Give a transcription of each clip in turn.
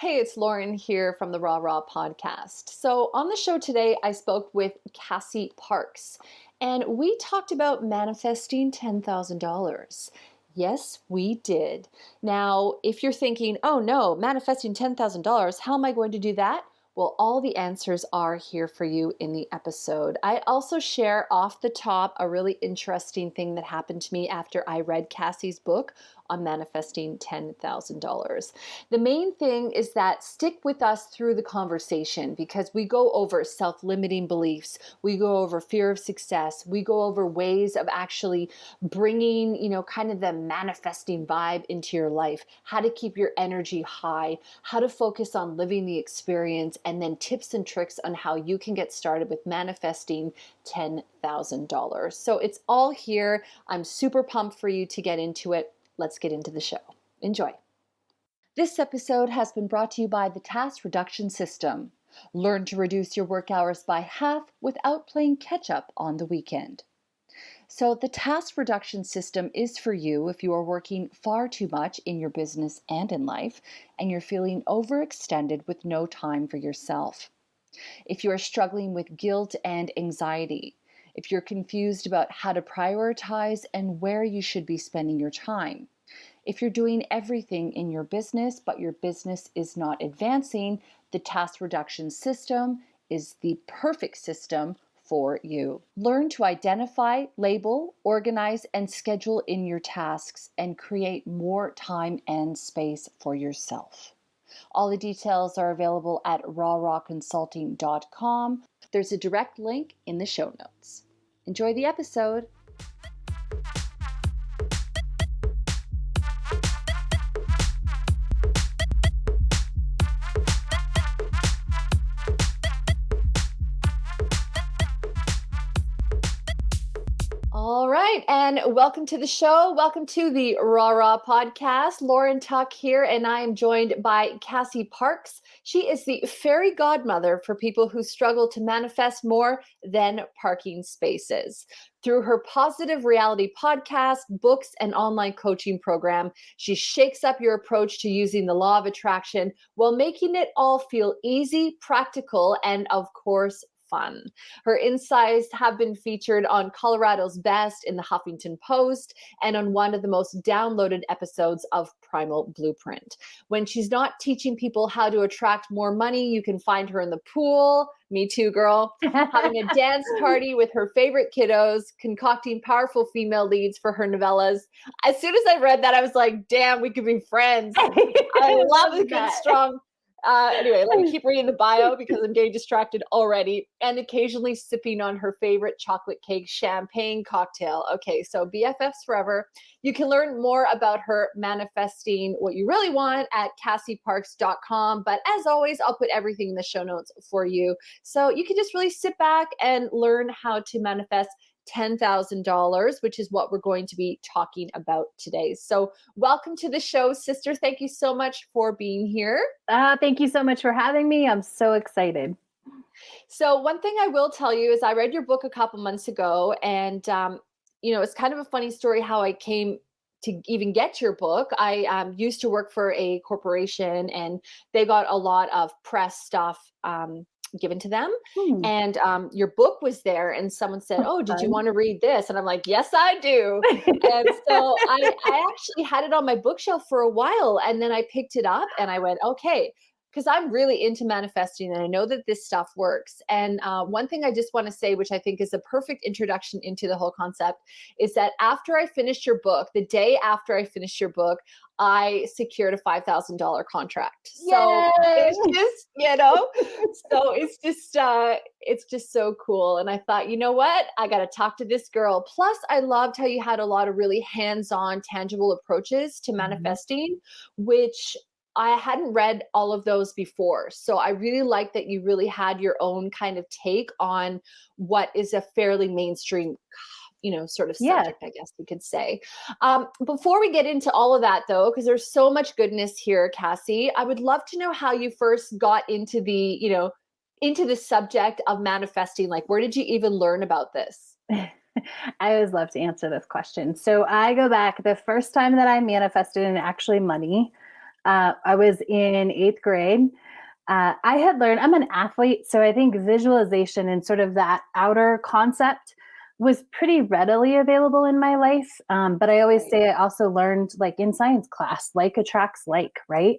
Hey, it's Lauren here from the Raw Raw podcast. So, on the show today, I spoke with Cassie Parks, and we talked about manifesting $10,000. Yes, we did. Now, if you're thinking, oh no, manifesting $10,000, how am I going to do that? Well, all the answers are here for you in the episode. I also share off the top a really interesting thing that happened to me after I read Cassie's book on manifesting $10,000. The main thing is that stick with us through the conversation because we go over self-limiting beliefs, we go over fear of success, we go over ways of actually bringing, kind of the manifesting vibe into your life, how to keep your energy high, how to focus on living the experience, and then tips and tricks on how you can get started with manifesting $10,000. So it's all here. I'm super pumped for you to get into it. Let's get into the show. Enjoy. This episode has been brought to you by the Task Reduction System. Learn to reduce your work hours by half without playing catch up on the weekend. So the Task Reduction System is for you if you are working far too much in your business and in life, and you're feeling overextended with no time for yourself. If you are struggling with guilt and anxiety, if you're confused about how to prioritize and where you should be spending your time, if you're doing everything in your business but your business is not advancing, the Task Reduction System is the perfect system for you. Learn to identify, label, organize, and schedule in your tasks and create more time and space for yourself. All the details are available at rawrawconsulting.com. There's a direct link in the show notes. Enjoy the episode. All right, and welcome to the show. Welcome to the Raw Raw podcast. Lauren Tuck here, and I am joined by Cassie Parks. She is the fairy godmother for people who struggle to manifest more than parking spaces. Through her Positive Reality podcast, books, and online coaching program, she shakes up your approach to using the law of attraction while making it all feel easy, practical, and of course, fun. Her insights have been featured on Colorado's Best, in the Huffington Post, and on one of the most downloaded episodes of Primal Blueprint. When she's not teaching people how to attract more money, you can find her in the pool, me too, girl, having a dance party with her favorite kiddos, concocting powerful female leads for her novellas. As soon as I read that, I was like, damn, we could be friends. I love a good, strong anyway, let me keep reading the bio because I'm getting distracted already. And occasionally sipping on her favorite chocolate cake champagne cocktail. Okay, so BFFs forever. You can learn more about her manifesting what you really want at CassieParks.com. But as always, I'll put everything in the show notes for you. So you can just really sit back and learn how to manifest $10,000, which is what we're going to be talking about today. So welcome to the show, sister. Thank you so much for being here. Thank you so much for having me. I'm so excited. So one thing I will tell you is I read your book a couple months ago, and it's kind of a funny story how I came to even get your book. I used to work for a corporation, and they got a lot of press stuff given to them. And your book was there, and someone said, oh, did you want to read this? And I'm like, yes, I do. And so I actually had it on my bookshelf for a while, and then I picked it up and I went, okay, because I'm really into manifesting and I know that this stuff works. And one thing I just want to say, which I think is a perfect introduction into the whole concept, is that after I finished your book, the day after I finished your book, I secured a $5,000 contract. So it's just, so it's just so cool. And I thought, you know what? I got to talk to this girl. Plus, I loved how you had a lot of really hands-on, tangible approaches to manifesting, which I hadn't read all of those before. So I really like that you really had your own kind of take on what is a fairly mainstream, sort of subject, I guess you could say. Before we get into all of that though, because there's so much goodness here, Cassie, I would love to know how you first got into the subject of manifesting. Like, where did you even learn about this? I always love to answer this question. So I go back, the first time that I manifested, and actually money, I was in eighth grade. I had learned, I'm an athlete, so I think visualization and sort of that outer concept was pretty readily available in my life. But I always Right. say I also learned, like in science class, like attracts like, right?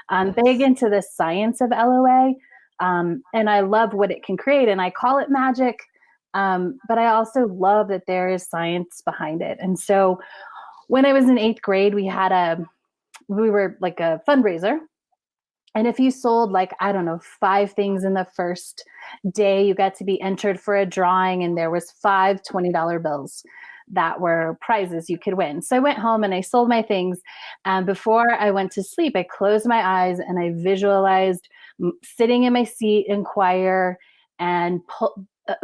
I'm big Yes. into the science of LOA, and I love what it can create, and I call it magic. But I also love that there is science behind it. And so when I was in eighth grade, we were like a fundraiser, and if you sold, like, I don't know, 5 things in the first day, you got to be entered for a drawing, and there was five $20 bills that were prizes you could win. So I went home and I sold my things. And before I went to sleep, I closed my eyes and I visualized sitting in my seat in choir and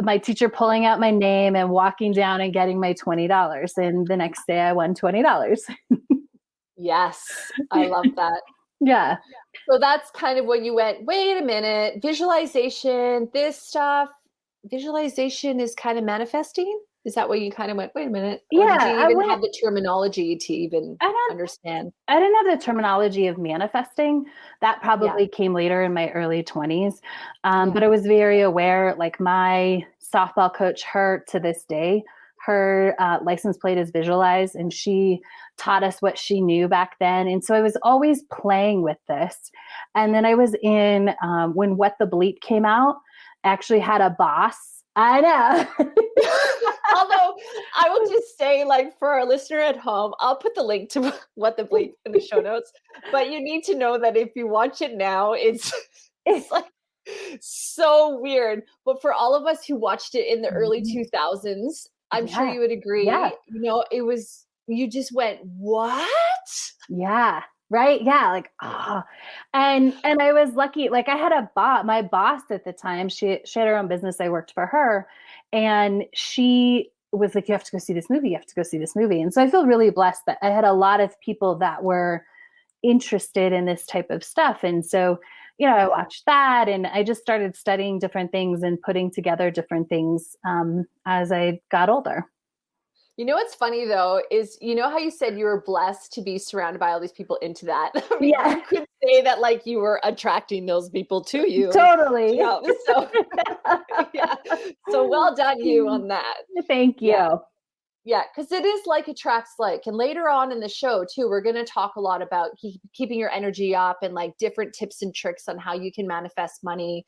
my teacher pulling out my name and walking down and getting my $20. And the next day I won $20. Yes. I love that. Yeah. So that's kind of when you went, wait a minute, visualization, this stuff, visualization is kind of manifesting? Is that what you kind of went, wait a minute? Or did you Yeah. I even have went, the terminology to even I don't understand? I didn't have the terminology of manifesting. That Yeah. probably came later in my early 20s. Yeah. But I was very aware, like my softball coach, her to this day, her license plate is visualized, and she taught us what she knew back then. And so I was always playing with this. And then I was in, when What the Bleep came out, I actually had a boss. I know. Although I will just say, like, for our listener at home, I'll put the link to What the Bleep in the show notes. But you need to know that if you watch it now, it's it's like so weird. But for all of us who watched it in the early 2000s, I'm sure Yeah. you would Yeah. agree, it was you just went, "What?" Yeah. Right. Yeah. Like, and I was lucky. Like I had my boss at the time, she had her own business. I worked for her, and she was like, you have to go see this movie. You have to go see this movie. And so I feel really blessed that I had a lot of people that were interested in this type of stuff. And so, I Yeah. watched that, and I just started studying different things and putting together different things as I got older. You know what's funny though is how you said you were blessed to be surrounded by all these people into that. I mean, Yeah, you could say that like you were attracting those people to you. totally. So yeah. So well done you on that. Thank Yeah. you. Yeah, because it is like attracts like. And later on in the show, too, we're going to talk a lot about keeping your energy up and like different tips and tricks on how you can manifest money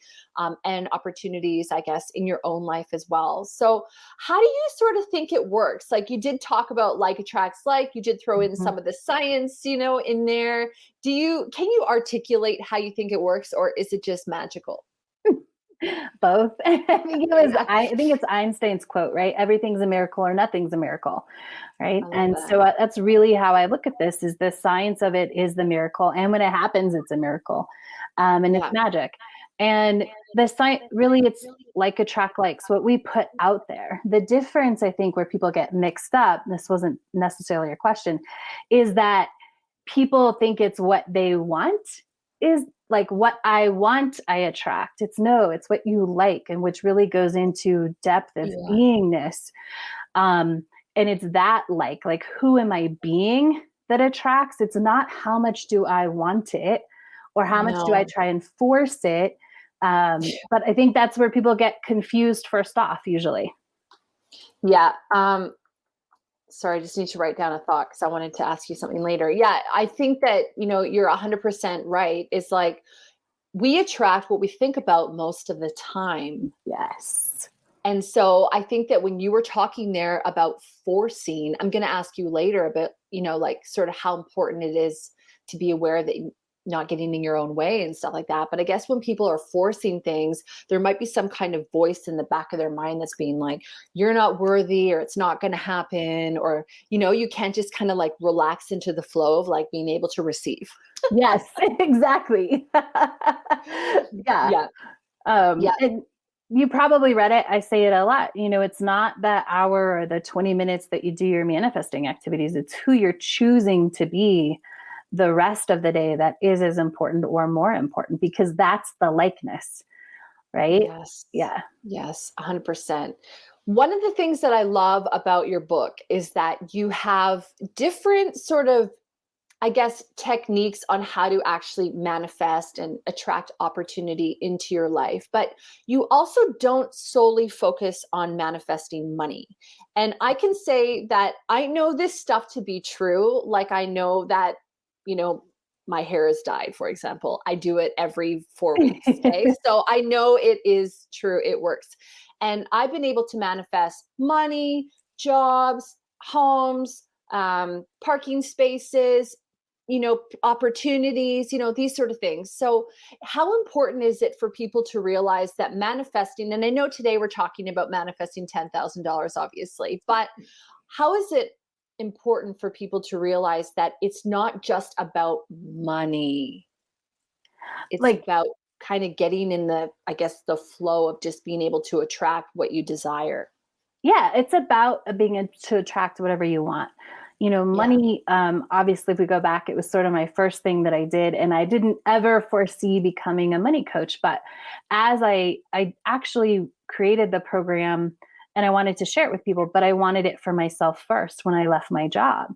and opportunities, I guess, in your own life as well. So, how do you sort of think it works? Like you did talk about like attracts like, you did throw in Mhm. some of the science, in there. Can you articulate how you think it works, or is it just magical? Both. Yeah, I think it's Einstein's quote, right? Everything's a miracle or nothing's a miracle, right? I love And that. so that's really how I look at this: is the science of it is the miracle, and when it happens, it's a miracle, and it's Yeah. magic. And the science really, it's like attract likes, what we put out there. The difference, I think, where people get mixed up, this wasn't necessarily a question, is that people think it's what they want is like what I want, I attract. It's no, it's what you like, and which really goes into depth of Yeah. beingness. Um, and it's that like who am I being that attracts? It's not how much do I want it or how much do I No. try and force it. But I think that's where people get confused first off, usually. Yeah. Sorry, I just need to write down a thought because I wanted to ask you something later. Yeah, I think that, you're 100% right. It's like we attract what we think about most of the time. Yes. And so I think that when you were talking there about forcing, I'm going to ask you later about, like sort of how important it is to be aware that you're not getting in your own way and stuff like that. But I guess when people are forcing things, there might be some kind of voice in the back of their mind that's being like, you're not worthy, or it's not going to happen, or, you can't just kind of like relax into the flow of like being able to receive. Yes, exactly. Yeah. Yeah. Yeah. And you probably read it. I say it a lot. It's not that hour or the 20 minutes that you do your manifesting activities, it's who you're choosing to be the rest of the day that is as important or more important, because that's the likeness, right? Yes. Yeah. Yes, 100%. One of the things that I love about your book is that you have different sort of I guess, techniques on how to actually manifest and attract opportunity into your life. But you also don't solely focus on manifesting money. And I can say that I know this stuff to be true. Like, I know that, you know, my hair is dyed, for example. I do it every 4 weeks. Okay. So I know it is true. It works. And I've been able to manifest money, jobs, homes, parking spaces, opportunities, these sort of things. So, how important is it for people to realize that manifesting, and I know today we're talking about manifesting $10,000, obviously, but how is it important for people to realize that it's not just about money? It's Like, about kind of getting in I guess, the flow of just being able to attract what you desire. yeah, it's about being able to attract whatever you want. Yeah. Money, obviously, if we go back, it was sort of my first thing that I did. And I didn't ever foresee becoming a money coach. But as I actually created the program and I wanted to share it with people, but I wanted it for myself first when I left my job.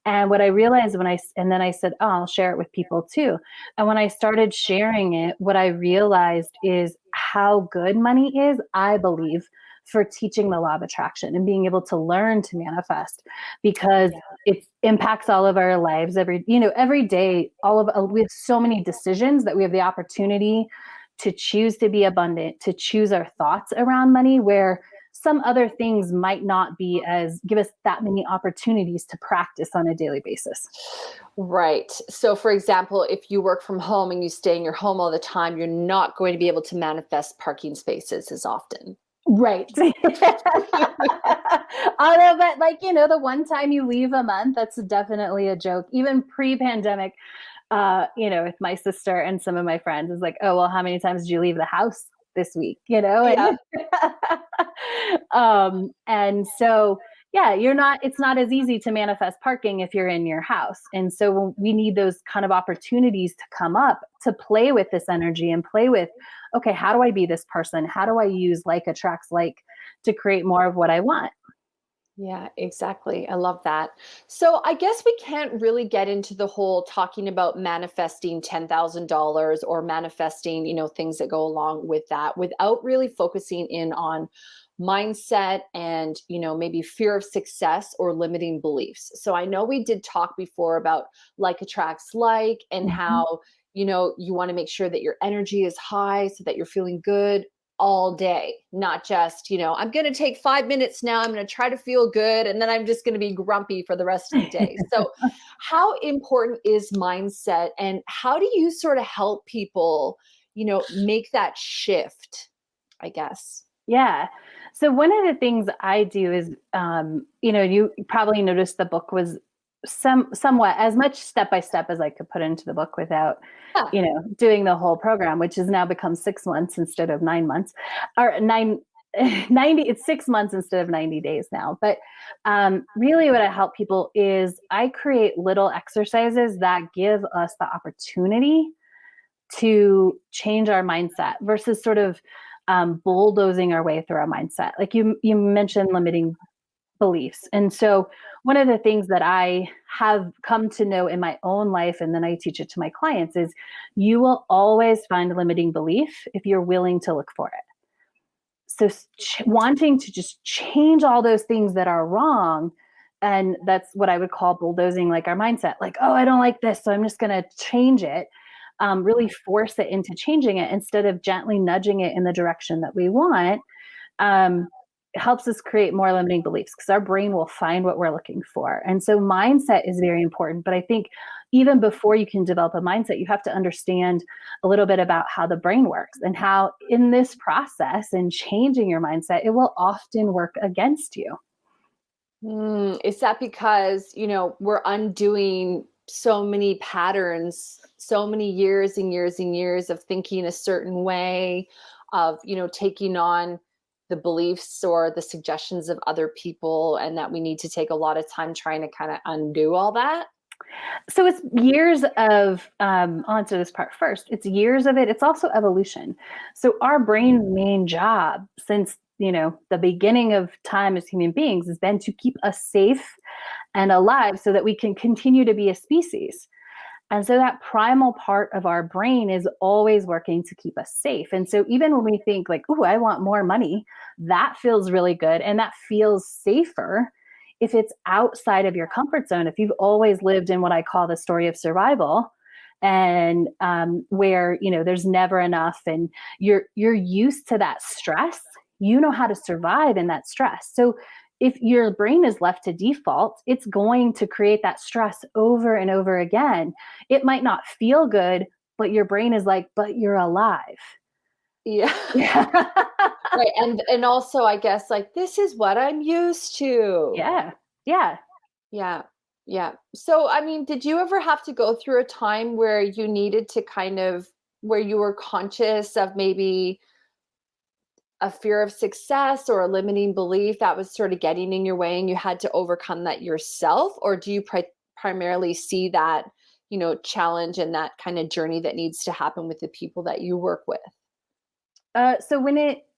And what I realized and then I said, oh, I'll share it with people too. And when I started sharing it, what I realized is how good money is, I believe, for teaching the law of attraction and being able to learn to manifest, because Yeah. it impacts all of our lives every day. We have so many decisions that we have the opportunity to choose to be abundant, to choose our thoughts around money, where some other things might not be as give us that many opportunities to practice on a daily basis. Right. So, for example, if you work from home and you stay in your home all the time, you're not going to be able to manifest parking spaces as often. Right. Although, but the one time you leave a month, that's definitely a joke. Even pre-pandemic, with my sister and some of my friends is like, oh, well, how many times did you leave the house this week? Yeah. And so, yeah, it's not as easy to manifest parking if you're in your house. And so we need those kind of opportunities to come up to play with this energy and play with, okay, how do I be this person? How do I use like attracts like to create more of what I want? Yeah, exactly. I love that. So I guess we can't really get into the whole talking about manifesting $10,000 or manifesting, things that go along with that without really focusing in on mindset and, maybe fear of success or limiting beliefs. So I know we did talk before about like attracts like, and Mhm. how, you want to make sure that your energy is high so that you're feeling good all day, not just, I'm going to take 5 minutes now. I'm going to try to feel good. And then I'm just going to be grumpy for the rest of the day. So, how important is mindset, and how do you sort of help people, make that shift, I guess? Yeah. So one of the things I do is, you probably noticed the book was somewhat as much step by step as I could put into the book without, Yeah. doing the whole program, which has now become 6 months instead of 9 months, or 90. It's 6 months instead of 90 days now. But really, what I help people is I create little exercises that give us the opportunity to change our mindset versus sort of bulldozing our way through our mindset. Like you mentioned limiting beliefs. And so one of the things that I have come to know in my own life, and then I teach it to my clients, is you will always find a limiting belief if you're willing to look for it. So wanting to just change all those things that are wrong, and that's what I would call bulldozing, like our mindset, like, oh, I don't like this, so I'm just going to change it. Really force it into changing it instead of gently nudging it in the direction that we want. It helps us create more limiting beliefs because our brain will find what we're looking for. And so mindset is very important. But I think even before you can develop a mindset, you have to understand a little bit about how the brain works and how in this process and changing your mindset, it will often work against you. Is that because, we're undoing so many patterns, so many years and years and years of thinking a certain way, of, taking on the beliefs or the suggestions of other people, and that we need to take a lot of time trying to kind of undo all that? So it's years of, I'll answer this part first. It's years of it. It's also evolution. So our brain's main job since, the beginning of time as human beings has been to keep us safe and alive so that we can continue to be a species. And so that primal part of our brain is always working to keep us safe. And so even when we think like, oh, I want more money, that feels really good and that feels safer if it's outside of your comfort zone. If you've always lived in what I call the story of survival, and where there's never enough, and you're used to that stress, you know how to survive in that stress. So if your brain is left to default, it's going to create that stress over and over again. It might not feel good, but your brain is like, but you're alive. Yeah. Yeah. Right. And also, I guess, like, this is what I'm used to. Yeah. Yeah. Yeah. Yeah. So, I mean, did you ever have to go through a time where you needed to where you were conscious of maybe a fear of success or a limiting belief that was sort of getting in your way and you had to overcome that yourself? Or do you primarily see that, challenge and that kind of journey that needs to happen with the people that you work with? So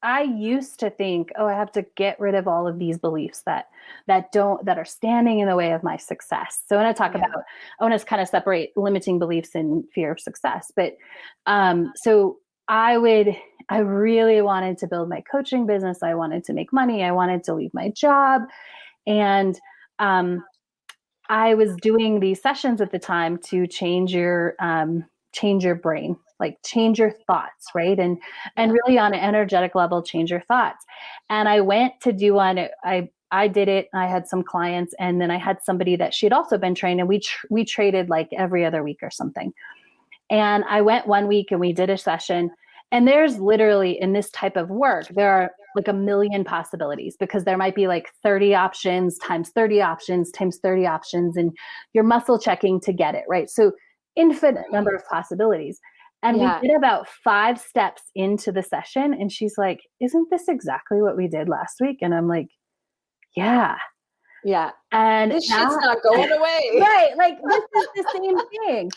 I used to think, oh, I have to get rid of all of these beliefs that are standing in the way of my success. So when I talk about, I want to kind of separate limiting beliefs and fear of success. But so I really wanted to build my coaching business. I wanted to make money. I wanted to leave my job, and I was doing these sessions at the time to change your brain, like change your thoughts, right? And really on an energetic level, change your thoughts. And I went to do one. I did it. I had some clients, and then I had somebody that she had also been trained, and we traded like every other week or something. And I went one week and we did a session. And there's literally, in this type of work, there are like a million possibilities, because there might be like 30 options times 30 options times 30 options, and you're muscle checking to get it, right? So infinite number of possibilities. And we did about 5 steps into the session, and she's like, isn't this exactly what we did last week? And I'm like, yeah. Yeah. And this shit's not going away. Right. Like, this is the same thing.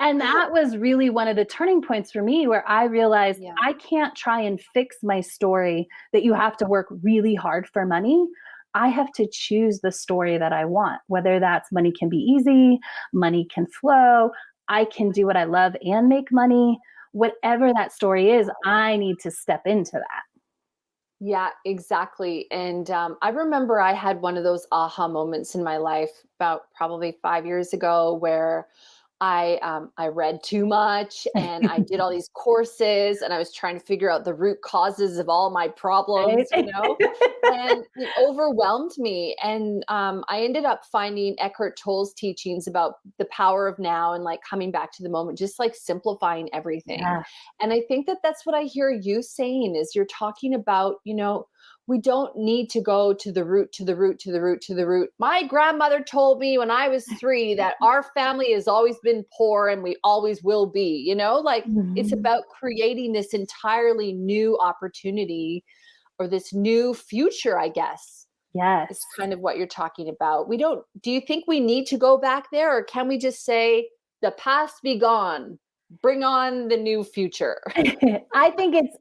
And that was really one of the turning points for me, where I realized I can't try and fix my story that you have to work really hard for money. I have to choose the story that I want, whether that's money can be easy, money can flow, I can do what I love and make money. Whatever that story is, I need to step into that. Yeah, exactly. And I remember I had one of those aha moments in my life about probably 5 years ago, where I read too much and I did all these courses and I was trying to figure out the root causes of all my problems, Right? and it overwhelmed me. And I ended up finding Eckhart Tolle's teachings about the power of now and like coming back to the moment, just like simplifying everything. Yeah. And I think that that's what I hear you saying is you're talking about, we don't need to go to the root, to the root, to the root, to the root. My grandmother told me when I was 3 that our family has always been poor and we always will be, like it's about creating this entirely new opportunity or this new future, I guess. Yes. Is kind of what you're talking about. Do you think we need to go back there, or can we just say the past be gone, bring on the new future? I think it's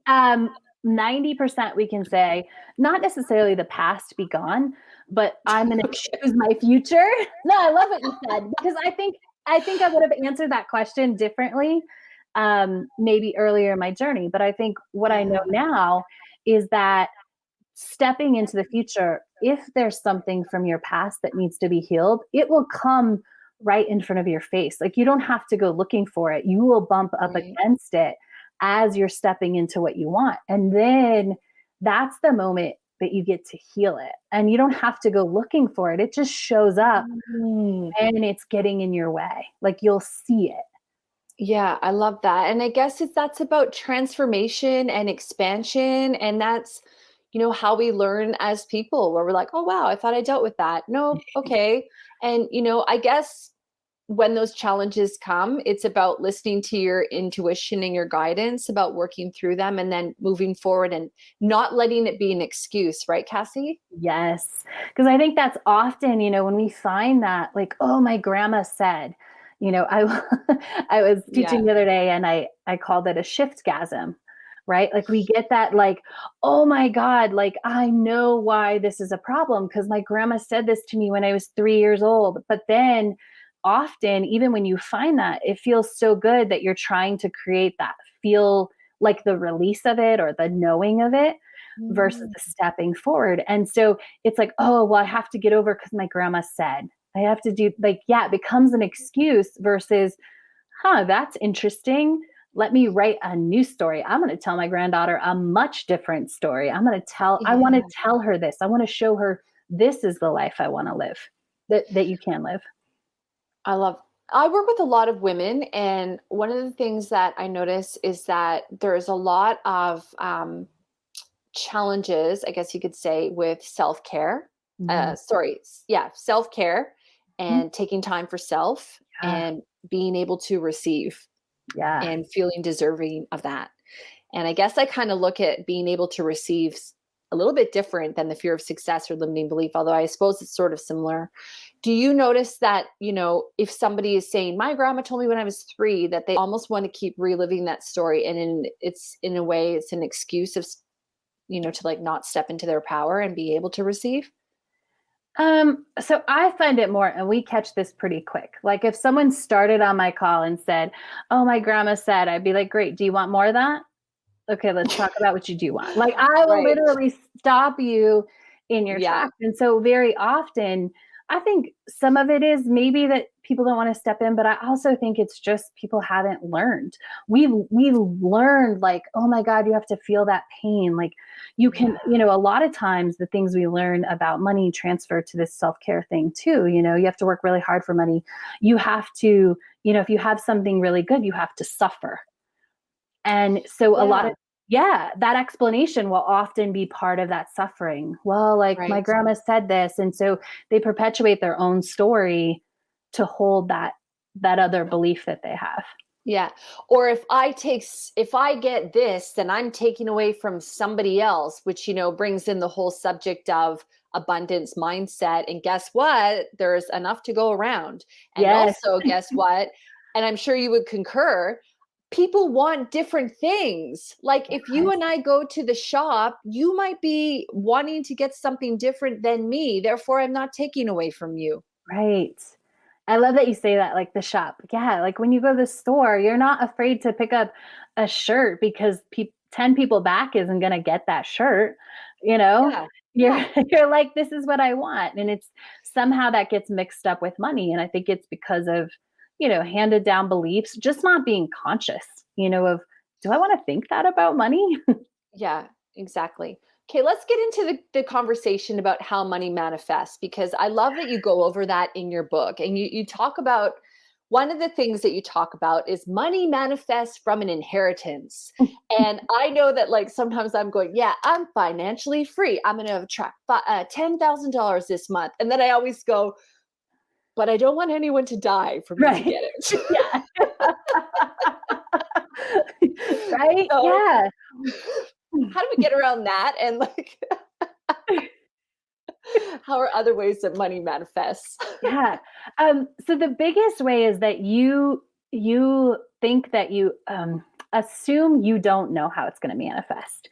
90% we can say, not necessarily the past be gone, but I'm going to choose my future. No, I love what you said, because I think I would have answered that question differently, maybe earlier in my journey. But I think what I know now is that stepping into the future, if there's something from your past that needs to be healed, it will come right in front of your face. Like, you don't have to go looking for it. You will bump up against it as you're stepping into what you want. And then that's the moment that you get to heal it. And you don't have to go looking for it. It just shows up and it's getting in your way. Like, you'll see it. Yeah, I love that. And I guess that's about transformation and expansion. And that's, how we learn as people, where we're like, oh, wow, I thought I dealt with that. No, okay. And, I guess when those challenges come, it's about listening to your intuition and your guidance, about working through them and then moving forward and not letting it be an excuse. Right, Cassie? Yes. Because I think that's often, when we find that, like, oh, my grandma said, I was teaching the other day, and I called it a shiftgasm, right? Like we get that like, oh my God, like I know why this is a problem because my grandma said this to me when I was 3 years old. But then often, even when you find that, it feels so good that you're trying to create that feel like the release of it or the knowing of it versus Mm. the stepping forward. And so it's like, oh, well, I have to get over because my grandma said. I have to do like, yeah, it becomes an excuse versus, that's interesting. Let me write a new story. I'm going to tell my granddaughter a much different story. I want to Yeah. tell her this. I want to show her this is the life I want to live, that you can live. I work with a lot of women, and one of the things that I notice is that there's a lot of challenges, I guess you could say, with self-care. Mm-hmm. Self-care and taking time for self Yeah. and being able to receive Yeah. and feeling deserving of that. And I guess I kind of look at being able to receive a little bit different than the fear of success or limiting belief, although I suppose it's sort of similar. Do you notice that, if somebody is saying, my grandma told me when I was 3, that they almost want to keep reliving that story? And it's in a way, it's an excuse of, to like not step into their power and be able to receive? So I find it more, and we catch this pretty quick. Like if someone started on my call and said, oh, my grandma said, I'd be like, great. Do you want more of that? Okay, let's talk about what you do want. Like I will Right. literally stop you in your Yeah. tracks. And so very often, I think some of it is maybe that people don't want to step in, but I also think it's just people haven't learned. We've learned like, oh my God, you have to feel that pain. Like you can, Yeah. a lot of times the things we learn about money transfer to this self-care thing too. You have to work really hard for money. You have to, if you have something really good, you have to suffer. And so a lot Yeah. of, yeah, that explanation will often be part of that suffering. Well, like my Right. grandma said this. And so they perpetuate their own story to hold that other belief that they have. Yeah. Or if I get this, then I'm taking away from somebody else, which, brings in the whole subject of abundance mindset. And guess what? There's enough to go around. And Yes. also, guess what? And I'm sure you would concur, people want different things. Like if you Yes. and I go to the shop, you might be wanting to get something different than me. Therefore, I'm not taking away from you. Right. I love that you say that, like the shop. Yeah, like when you go to the store, you're not afraid to pick up a shirt because 10 people back isn't going to get that shirt, you know? Yeah. You're Yeah. you're like, this is what I want. And it's somehow that gets mixed up with money. And I think it's because of, handed down beliefs, just not being conscious, of do I want to think that about money? Yeah, exactly. Okay, let's get into the conversation about how money manifests, because I love that you go over that in your book. And you talk about, one of the things that you talk about is money manifests from an inheritance. And I know that like sometimes I'm going, yeah, I'm financially free. I'm going to attract $10,000 this month. And then I always go, but I don't want anyone to die for me to Right. get it. Yeah. Right? So Yeah. how do we get around that? And like, how are other ways that money manifests? Yeah. So the biggest way is that you think that you assume you don't know how it's going to manifest.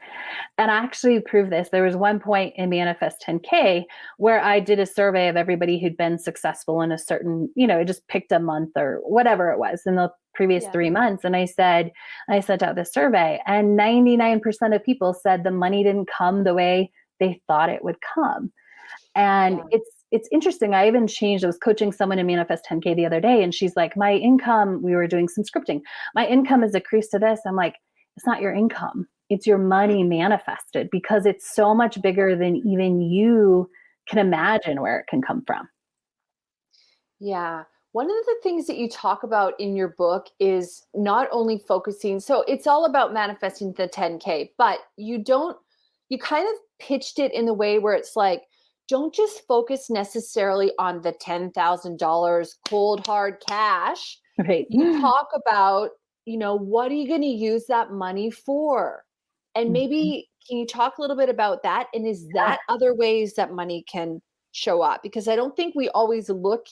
And I actually proved this. There was one point in Manifest 10K where I did a survey of everybody who'd been successful in a certain, it just picked a month or whatever it was in the previous Yeah. 3 months. And I sent out this survey, and 99% of people said the money didn't come the way they thought it would come. And Yeah. it's interesting. I even changed. I was coaching someone in Manifest 10K the other day, and she's like, my income, we were doing some scripting. My income is decreased to this. I'm like, it's not your income. It's your money manifested, because it's so much bigger than even you can imagine where it can come from. Yeah. One of the things that you talk about in your book is not only focusing, so it's all about manifesting the 10K, but you kind of pitched it in the way where it's like, don't just focus necessarily on the $10,000 cold hard cash. Right. You talk about, what are you going to use that money for? And Mhm. maybe can you talk a little bit about that? And is that other ways that money can show up? Because I don't think we always look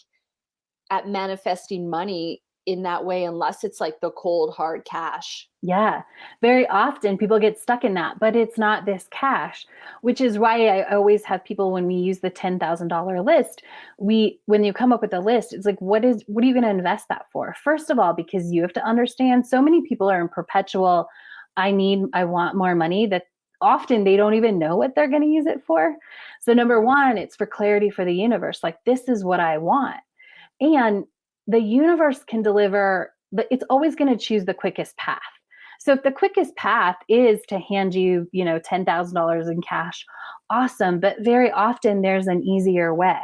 at manifesting money in that way unless it's like the cold hard cash. Yeah, very often people get stuck in that, but it's not this cash, which is why I always have people when we use the $10,000 list, when you come up with a list, it's like, what are you going to invest that for? First of all, because you have to understand so many people are in perpetual, I want more money, that often they don't even know what they're going to use it for. So number one, it's for clarity for the universe. Like, this is what I want. And the universe can deliver, but it's always going to choose the quickest path. So if the quickest path is to hand you, $10,000 in cash, awesome. But very often there's an easier way,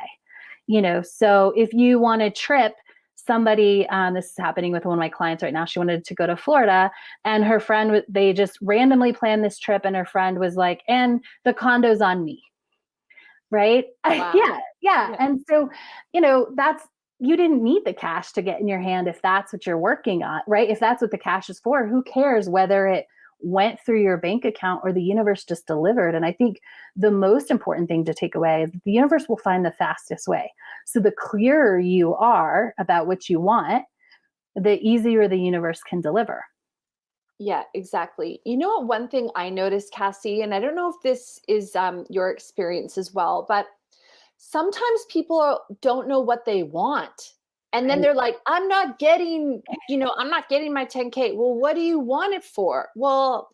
so if you want to trip somebody, this is happening with one of my clients right now. She wanted to go to Florida, and her friend, they just randomly planned this trip, and her friend was like, and the condo's on me. Right? Wow. Yeah. And so, you didn't need the cash to get in your hand if that's what you're working on, right? If that's what the cash is for, who cares whether it went through your bank account or the universe just delivered? And I think the most important thing to take away is that the universe will find the fastest way. So the clearer you are about what you want, the easier the universe can deliver. Yeah, exactly. You know what? One thing I noticed, Cassie, and I don't know if this is your experience as well, but sometimes people don't know what they want. And then Right? they're like, I'm not getting my 10K. Well, what do you want it for? Well,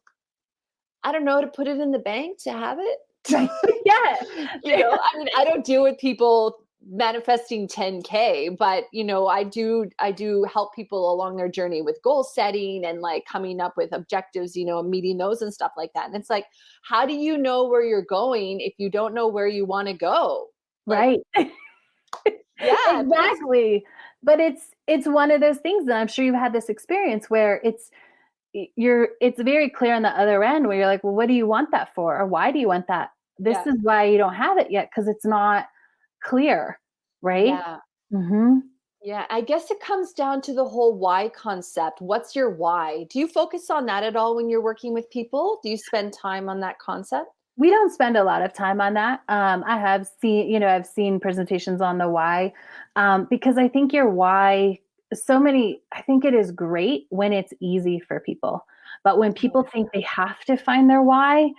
I don't know, to put it in the bank, to have it. Right. Yeah. I mean, I don't deal with people manifesting 10K, but I do help people along their journey with goal setting and like coming up with objectives, and meeting those and stuff like that. And it's like, how do you know where you're going if you don't know where you want to go? Like, Right. yeah, Exactly. But it's one of those things that I'm sure you've had this experience where it's very clear on the other end where you're like, well, what do you want that for? Or why do you want that? This yeah, is why you don't have it yet, because it's not clear, right? yeah. Mm-hmm. Yeah, I guess it comes down to the whole why concept. What's your why? Do you focus on that at all when you're working with people? Do you spend time on that concept? We don't spend a lot of time on that. I've seen presentations on the why, because I think your why, I think it is great when it's easy for people. But when people think they have to find their why,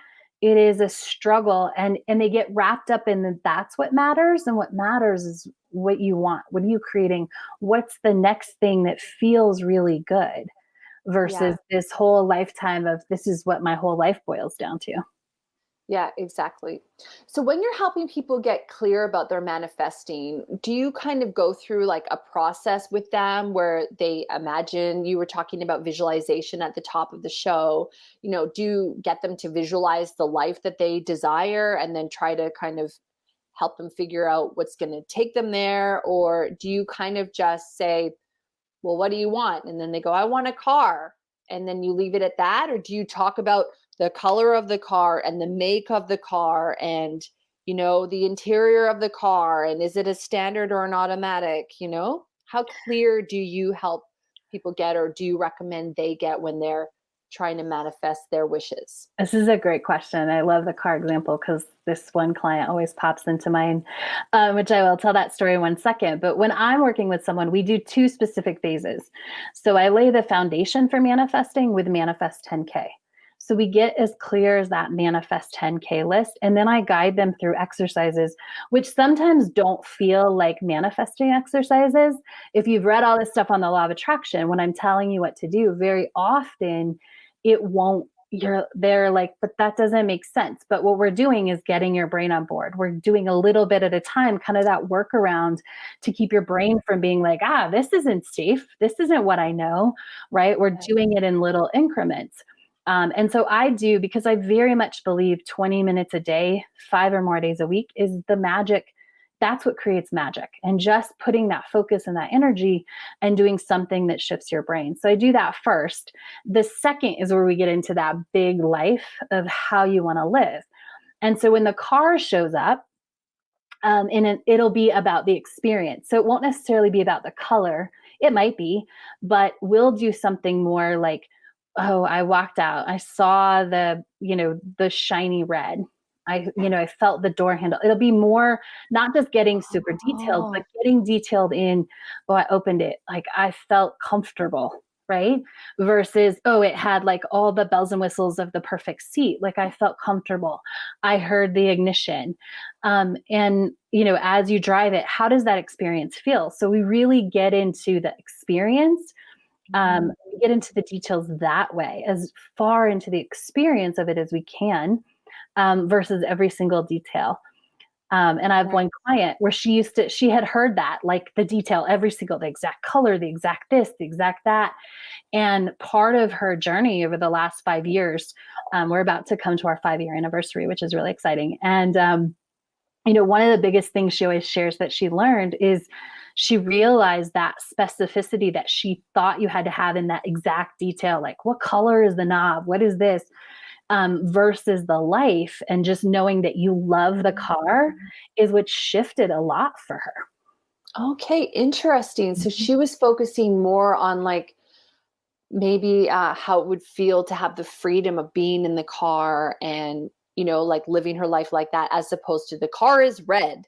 it is a struggle, and they get wrapped up in that's what matters. And what matters is what you want. What are you creating? What's the next thing that feels really good Yeah. versus this whole lifetime of this is what my whole life boils down to. Yeah, exactly. So when you're helping people get clear about their manifesting, do you kind of go through like a process with them where they imagine, you were talking about visualization at the top of the show, do you get them to visualize the life that they desire and then try to kind of help them figure out what's going to take them there? Or do you kind of just say, well, what do you want? And then they go, I want a car. And then you leave it at that? Or do you talk about the color of the car and the make of the car and, the interior of the car? And is it a standard or an automatic? How clear do you help people get, or do you recommend they get when they're trying to manifest their wishes? This is a great question. I love the car example because this one client always pops into mind, which I will tell that story in 1 second. But when I'm working with someone, we do 2 specific phases. So I lay the foundation for manifesting with Manifest 10K. So we get as clear as that Manifest 10K list. And then I guide them through exercises, which sometimes don't feel like manifesting exercises. If you've read all this stuff on the law of attraction, when I'm telling you what to do, very often it won't, they're like, but that doesn't make sense. But what we're doing is getting your brain on board. We're doing a little bit at a time, kind of that workaround to keep your brain from being like, this isn't safe. This isn't what I know, right? We're doing it in little increments. And so I do, because I very much believe 20 minutes a day, 5 or more days a week is the magic. That's what creates magic. And just putting that focus and that energy and doing something that shifts your brain. So I do that first. The second is where we get into that big life of how you want to live. And so when the car shows up, it'll be about the experience. So it won't necessarily be about the color. It might be, but we'll do something more like, oh, I walked out, I saw the shiny red. I felt the door handle. It'll be more not just getting super detailed, but Oh, getting detailed in, oh, I opened it. Like I felt comfortable, right? Versus, oh, it had like all the bells and whistles of the perfect seat. Like I felt comfortable. I heard the ignition. And, as you drive it, how does that experience feel? So we really get into the experience, we get into the details that way, as far into the experience of it as we can, versus every single detail. And I have right. one client where she had heard that, like the detail, the exact color, the exact this, the exact that. And part of her journey over the last 5 years, we're about to come to our 5-year anniversary, which is really exciting. And, one of the biggest things she always shares that she learned is she realized that specificity that she thought you had to have in that exact detail, like what color is the knob? What is this? Versus the life and just knowing that you love the car is what shifted a lot for her. Okay, interesting. So Mhm. she was focusing more on like maybe how it would feel to have the freedom of being in the car and, like living her life like that, as opposed to the car is red.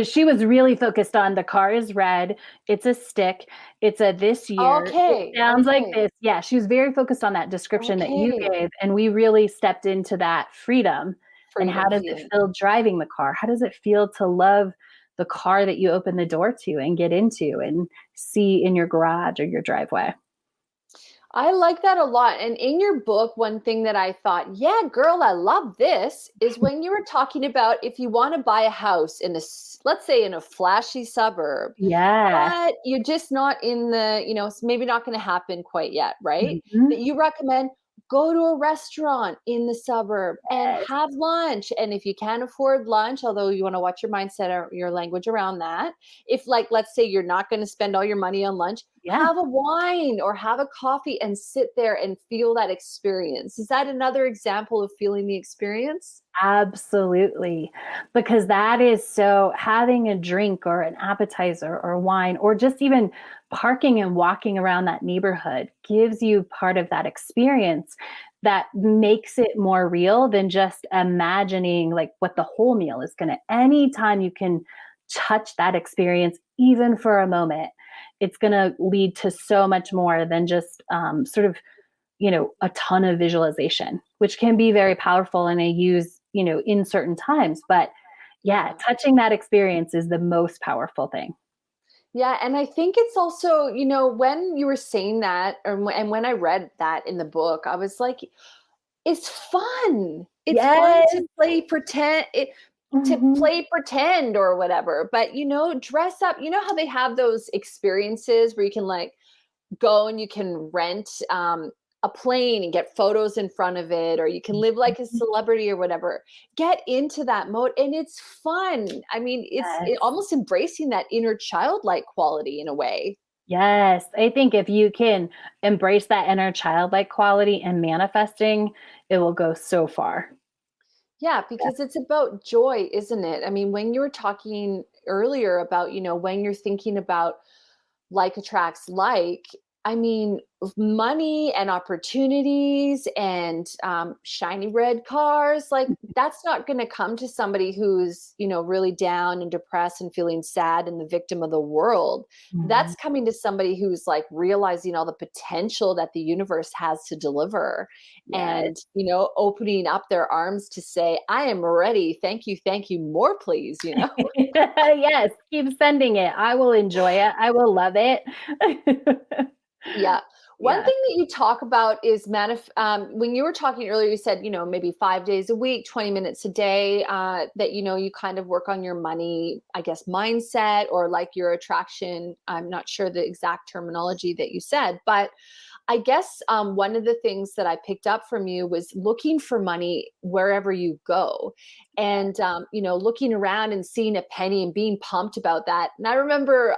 She was really focused on the car is red, it's a stick, it's a this year, it Okay, sounds like okay, this. Yeah, she was very focused on that description that you okay. gave, and we really stepped into that freedom. And how Freedom does it feeling. feel driving the car? How does it feel to love the car that you open the door to and get into and see in your garage or your driveway? I like that a lot. And in your book, one thing that I thought, yeah, girl, I love this is when you were talking about if you want to buy a house in let's say in a flashy suburb, Yes. but you're just not in the, it's maybe not going to happen quite yet, right? Mhm. That you recommend go to a restaurant in the suburb and Yes. have lunch. And if you can't afford lunch, although you want to watch your mindset or your language around that, if like, let's say you're not going to spend all your money on lunch, Yeah. have a wine or have a coffee and sit there and feel that experience. Is that another example of feeling the experience? Absolutely. Because that is so having a drink or an appetizer or wine, or just even parking and walking around that neighborhood gives you part of that experience that makes it more real than just imagining like what the whole meal is going to. Anytime you can touch that experience, even for a moment, it's going to lead to so much more than just sort of a ton of visualization, which can be very powerful and I use, in certain times. But yeah, Yeah. touching that experience is the most powerful thing. Yeah, and I think it's also, when you were saying that, and when I read that in the book, I was like, it's fun. It's fun Yes. to play pretend to Mhm. play pretend or whatever. But dress up. You know how they have those experiences where you can like go and you can rent a plane and get photos in front of it, or you can live like a celebrity or whatever. Get into that mode, and it's fun. I mean, Yes. almost embracing that inner childlike quality in a way. Yes. I think if you can embrace that inner childlike quality and manifesting, it will go so far. Yeah, Yeah. because it's about joy, isn't it? I mean, when you were talking earlier about, when you're thinking about like attracts like, I mean, money and opportunities and shiny red cars, like that's not going to come to somebody who's, really down and depressed and feeling sad and the victim of the world. Mhm. That's coming to somebody who's like realizing all the potential that the universe has to deliver Yes. and, opening up their arms to say, I am ready. Thank you, more, please. Yes, keep sending it. I will enjoy it. I will love it. Yeah. One Yeah. thing that you talk about is when you were talking earlier, you said, maybe 5 days a week, 20 minutes a day, that, you kind of work on your money, I guess, mindset or like your attraction. I'm not sure the exact terminology that you said, but I guess one of the things that I picked up from you was looking for money wherever you go, and looking around and seeing a penny and being pumped about that. And I remember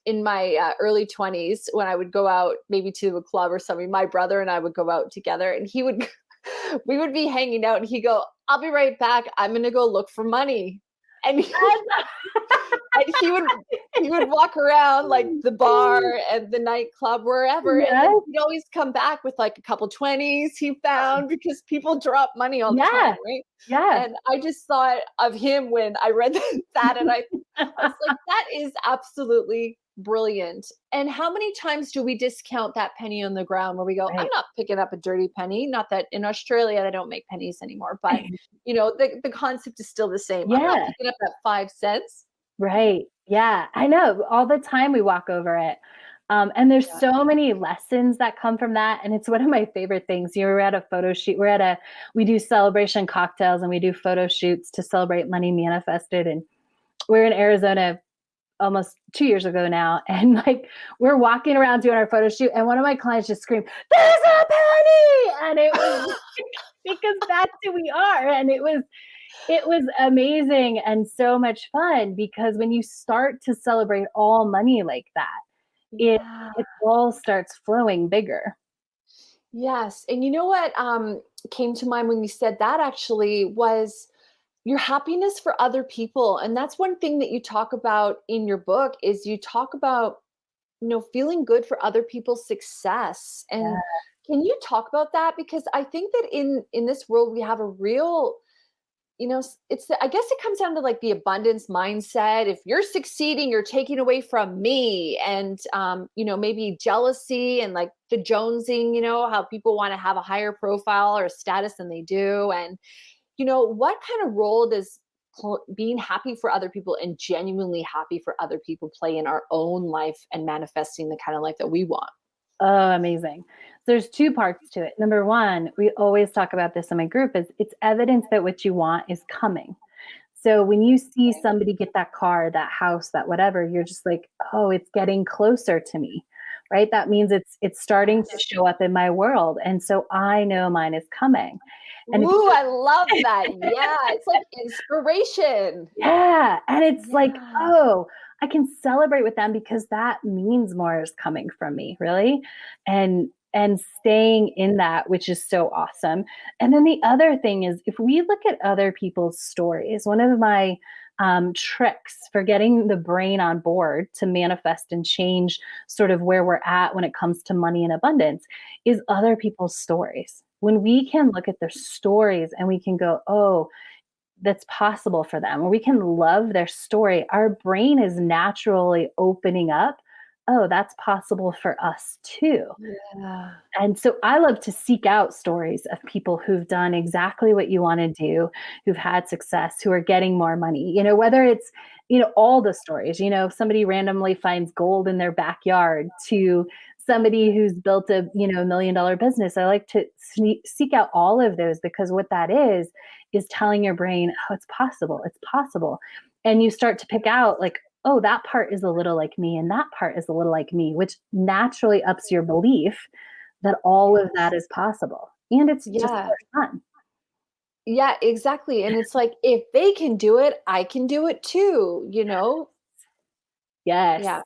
in my early 20s when I would go out, maybe to a club or something. My brother and I would go out together, and he would, we would be hanging out, and he'd go, "I'll be right back. I'm going to go look for money." and he would walk around like the bar and the nightclub, wherever, and then Yes. he'd always come back with like a couple 20s he found, because people drop money all the Yeah. time, right? Yeah. And I just thought of him when I read that, and I was like, that is absolutely brilliant. And how many times do we discount that penny on the ground where we go, I'm Right. not picking up a dirty penny? Not that in Australia they don't make pennies anymore, but the concept is still the same. I'm not Yeah. picking up that 5 cents. Right. Yeah. I know. All the time we walk over it. And there's Yeah. so many lessons that come from that. And it's one of my favorite things. You know, we're at a photo shoot. We do celebration cocktails and we do photo shoots to celebrate money manifested. And we're in Arizona almost 2 years ago now. And like, we're walking around doing our photo shoot. And one of my clients just screamed, "There's a penny." And it was because that's who we are. And it was amazing and so much fun, because when you start to celebrate all money like that, it Yeah. it all starts flowing bigger. Yes. And you know what came to mind when you said that actually was your happiness for other people. And that's one thing that you talk about in your book, is you talk about, feeling good for other people's success. Yeah, And can you talk about that? Because I think that in this world we have a real, I guess it comes down to like the abundance mindset. If you're succeeding, you're taking away from me. And maybe jealousy and like the jonesing, how people want to have a higher profile or status than they do. And what kind of role does being happy for other people and genuinely happy for other people play in our own life and manifesting the kind of life that we want? oh, amazing. There's two parts to it. Number one, we always talk about this in my group, is it's evidence that what you want is coming. So when you see somebody get that car, that house, that whatever, you're just like, oh, it's getting closer to me, right? That means it's starting to Yes. show up in my world, and so I know mine is coming. And if Ooh, I love that. Yeah, it's like inspiration. Yeah. And it's like, Yeah. oh, I can celebrate with them because that means more is coming from me, really. And staying in that, which is so awesome. And then the other thing is, if we look at other people's stories, one of my tricks for getting the brain on board to manifest and change sort of where we're at when it comes to money and abundance is other people's stories. When we can look at their stories and we can go, oh, that's possible for them, or we can love their story, our brain is naturally opening up. Oh, that's possible for us too. Yeah. And so I love to seek out stories of people who've done exactly what you want to do, who've had success, who are getting more money, whether it's, all the stories, if somebody randomly finds gold in their backyard to somebody who's built a, $1 million business. I like to seek out all of those, because what that is telling your brain, oh, it's possible. It's possible. And you start to pick out like, oh, that part is a little like me and that part is a little like me, which naturally ups your belief that all of that is possible. And it's just Yeah. more fun. Yeah, exactly. And it's like, if they can do it, I can do it too. Yes. Yeah.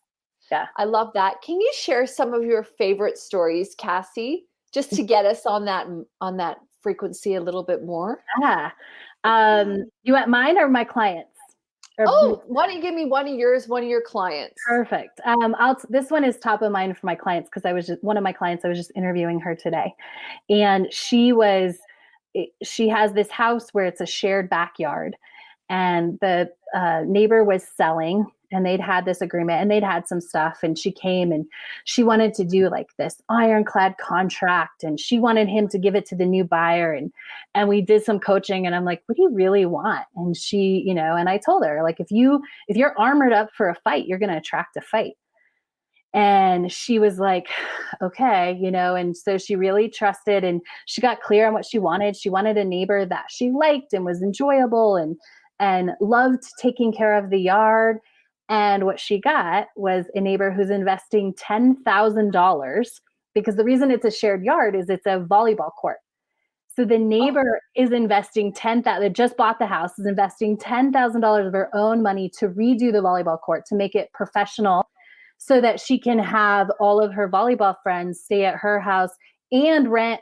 Yeah. I love that. Can you share some of your favorite stories, Cassie, just to get us on that frequency a little bit more? Yeah. You want mine or my clients? Or Oh, why don't you give me one of yours, one of your clients? perfect. This one is top of mind for my clients, because one of my clients, I was just interviewing her today, and she has this house where it's a shared backyard, and the neighbor was selling, and they'd had this agreement and they'd had some stuff, and she came and she wanted to do like this ironclad contract, and she wanted him to give it to the new buyer, and we did some coaching, and I'm like, what do you really want? And she, and I told her, like, if you're armored up for a fight, you're going to attract a fight. And she was like, okay, and so she really trusted, and she got clear on what she wanted. She wanted a neighbor that she liked and was enjoyable and loved taking care of the yard. And what she got was a neighbor who's investing $10,000, because the reason it's a shared yard is it's a volleyball court. So the Oh, neighbor is investing 10,000, that just bought the house, is investing $10,000 of her own money to redo the volleyball court, to make it professional, so that she can have all of her volleyball friends stay at her house and rent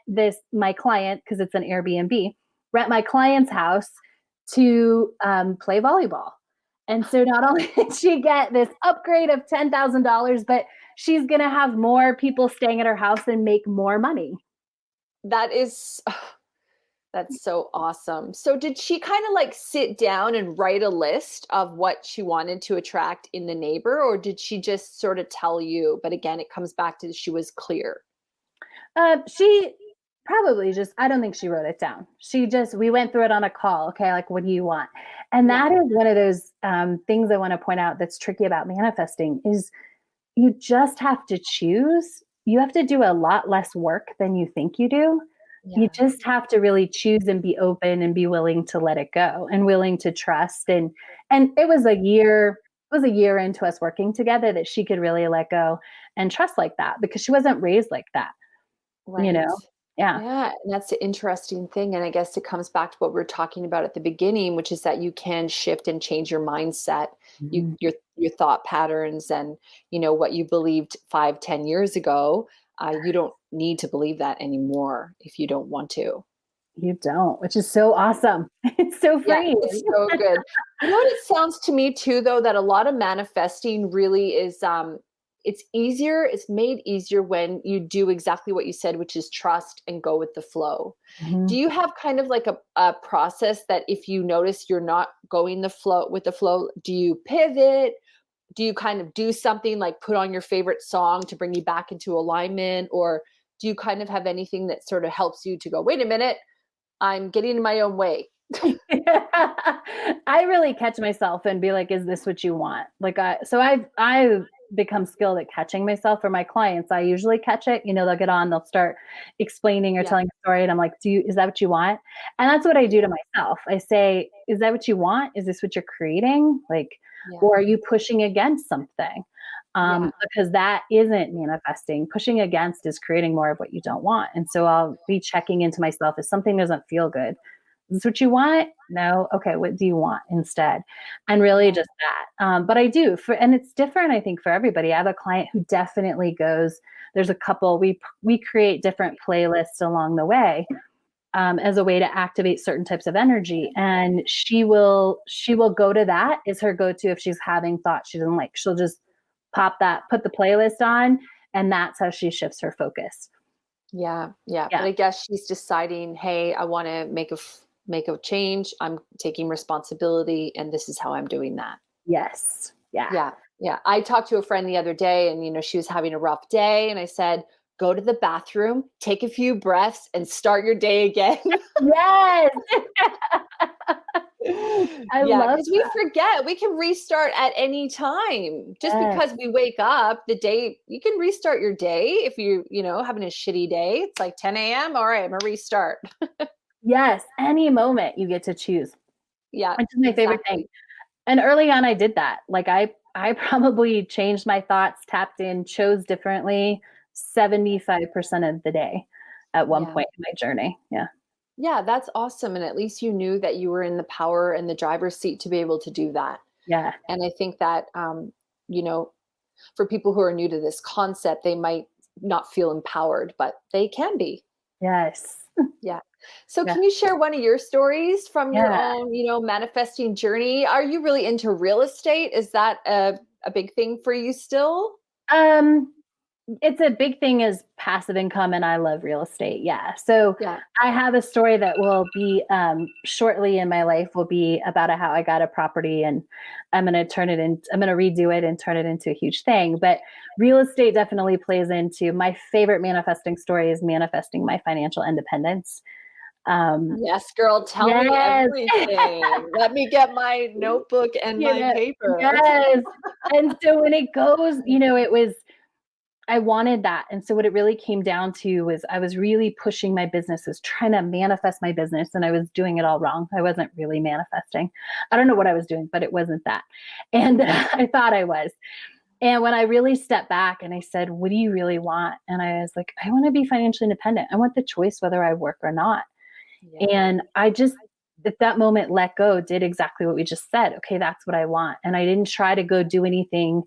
my client, because it's an Airbnb, rent my client's house to play volleyball. And so not only did she get this upgrade of $10,000, but she's going to have more people staying at her house and make more money. That is, that's so awesome. So did she kind of like sit down and write a list of what she wanted to attract in the neighbor, or did she just sort of tell you? But again, it comes back to she was clear. She probably just, I don't think she wrote it down. We went through it on a call. Okay. Like, what do you want? And Yeah. that is one of those things I want to point out that's tricky about manifesting is you just have to choose. You have to do a lot less work than you think you do. You Yeah. just have to really choose and be open and be willing to let it go and willing to trust. And it was a year into us working together that she could really let go and trust like that because she wasn't raised like that, you Right. know? Yeah. Yeah, and that's the interesting thing. And I guess it comes back to what we are talking about at the beginning, which is that you can shift and change your mindset, Mhm. your thought patterns, and what you believed 5, 10 years ago. You don't need to believe that anymore if you don't want to. You don't, which is so awesome. It's so Yeah, freeing. it's so good. You know what it sounds to me too, though, that a lot of manifesting really is it's made easier when you do exactly what you said, which is trust and go with the flow. Do Mhm. you have kind of like a process that if you notice you're not going the flow with the flow, do you pivot? Do you kind of do something like put on your favorite song to bring you back into alignment? Or do you kind of have anything that sort of helps you to go, wait a minute, I'm getting in my own way? I really catch myself and be like, is this what you want? I've become skilled at catching myself. For my clients, I usually catch it. They'll get on, they'll start explaining or Yeah. telling a story, and I'm like, is that what you want? And that's what I do to myself. I say, is that what you want? Is this what you're creating? Like, Yeah. or are you pushing against something? Yeah. Because that isn't manifesting. Pushing against is creating more of what you don't want. And so I'll be checking into myself if something doesn't feel good. Is this what you want? No. Okay. What do you want instead? And really Yeah. just that. But I do and it's different, I think, for everybody. I have a client who definitely goes, there's a couple, we create different playlists along the way. As a way to activate certain types of energy, and she will go to that is her go-to if she's having thoughts she doesn't like. She'll just put the playlist on, and that's how she shifts her focus. Yeah, yeah. But Yeah. I guess she's deciding, hey, I want to make a change. I'm taking responsibility, and this is how I'm doing that. Yes. Yeah. Yeah, yeah. I talked to a friend the other day, and she was having a rough day, and I said, go to the bathroom, take a few breaths, and start your day again. Yes. I Yeah, love because we forget we can restart at any time. Just that. because we wake up the day, you can restart your day if having a shitty day. It's like 10 a.m. All right, I'm gonna restart. Yes. Any moment you get to choose, Yeah, which is my favorite thing. exactly. And early on, I did that. Like I probably changed my thoughts, tapped in, chose differently 75% of the day at one Yeah. point in my journey. Yeah. Yeah, that's awesome. And at least you knew that you were in the power and the driver's seat to be able to do that. Yeah. And I think that, you know, for people who are new to this concept, they might not feel empowered, but they can be. Yes. Yeah. So Yeah. can you share one of your stories from your Yeah. own, manifesting journey? Are you really into real estate? Is that a big thing for you still? Um, it's a big thing as passive income, and I love real estate. Yeah. So Yeah. I have a story that will be shortly in my life will be about how I got a property, and I'm going to redo it and turn it into a huge thing. But real estate definitely plays into my favorite manifesting story is manifesting my financial independence. Um, Yes, girl, tell me yes. everything. Let me get my notebook and You my know, paper. yes. And so when it goes, it was I wanted that. And so what it really came down to was I was really pushing my business, was trying to manifest my business, and I was doing it all wrong. I wasn't really manifesting. I don't know what I was doing, but it wasn't that. And I thought I was. And when I really stepped back and I said, what do you really want? And I was like, I want to be financially independent. I want the choice whether I work or not. Yeah. And I just, at that moment, let go, did exactly what we just said. Okay, that's what I want. And I didn't try to go do anything